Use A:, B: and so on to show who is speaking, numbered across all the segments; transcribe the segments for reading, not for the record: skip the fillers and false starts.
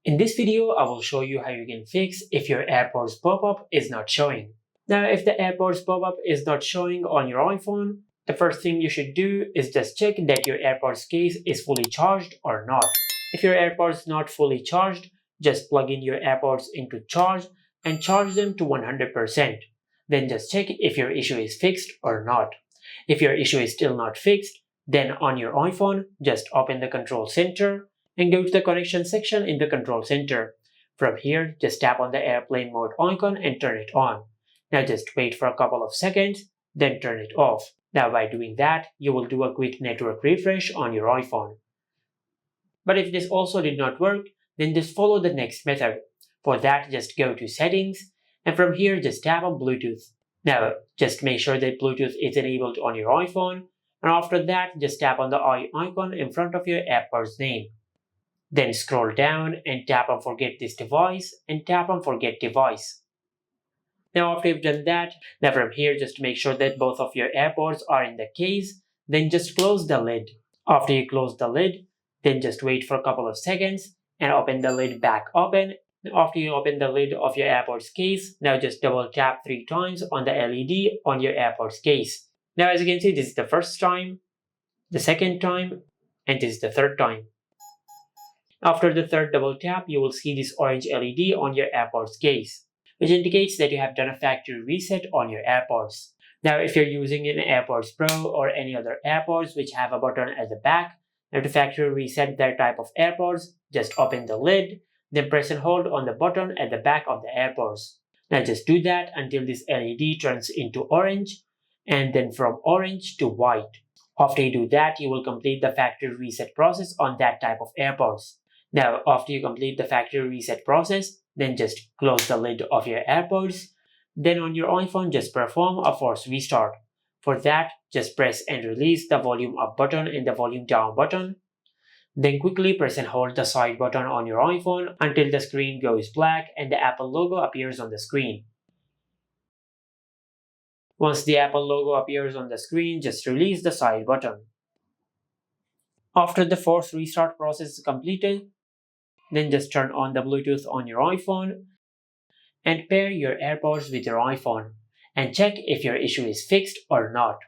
A: In this video, I will show you how you can fix if your AirPods pop-up is not showing. Now, if the AirPods pop-up is not showing on your iPhone, the first thing you should do is just check that your AirPods case is fully charged or not. If your AirPods not fully charged, just plug in your AirPods into charge and charge them to 100%. Then just check if your issue is fixed or not. If your issue is still not fixed, then on your iPhone, just open the control center and go to the connection section in the control center. From here, just tap on the airplane mode icon and turn it on. Now just wait for a couple of seconds, then turn it off. Now by doing that, you will do a quick network refresh on your iPhone. But if this also did not work, then just follow the next method. For that, just go to settings, and from here just tap on Bluetooth. Now just make sure that Bluetooth is enabled on your iPhone, and after that just tap on the eye icon in front of your AirPods name. Then scroll down and tap on Forget this device and tap on Forget device. Now after you've done that, now from here just make sure that both of your AirPods are in the case, then just close the lid. After you close the lid, then just wait for a couple of seconds and open the lid back open. After you open the lid of your AirPods case, now just double tap 3 times on the LED on your AirPods case. Now as you can see, this is the first time, the second time, and this is the third time. After the third double tap, you will see this orange LED on your AirPods case, which indicates that you have done a factory reset on your AirPods. Now if you're using an AirPods Pro or any other AirPods which have a button at the back, now to factory reset that type of AirPods, just open the lid, then press and hold on the button at the back of the AirPods. Now just do that until this LED turns into orange, and then from orange to white. After you do that, you will complete the factory reset process on that type of AirPods. Now, after you complete the factory reset process, then just close the lid of your AirPods. Then on your iPhone, just perform a force restart. For that, just press and release the volume up button and the volume down button. Then quickly press and hold the side button on your iPhone until the screen goes black and the Apple logo appears on the screen. Once the Apple logo appears on the screen, just release the side button. After the force restart process is completed, then just turn on the Bluetooth on your iPhone and pair your AirPods with your iPhone and check if your issue is fixed or not.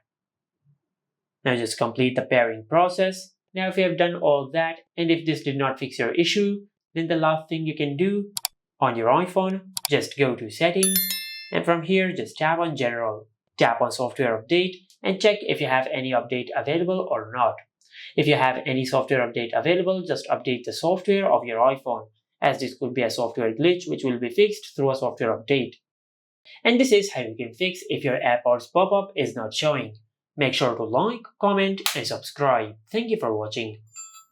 A: Now just complete the pairing process. Now if you have done all that and if this did not fix your issue, then the last thing you can do on your iPhone, just go to settings, and from here just tap on general, tap on software update and check if you have any update available or not. If you have any software update available, just update the software of your iPhone, as this could be a software glitch which will be fixed through a software update. And this is how you can fix if your AirPods pop-up is not showing. Make sure to like, comment and subscribe. Thank you for watching.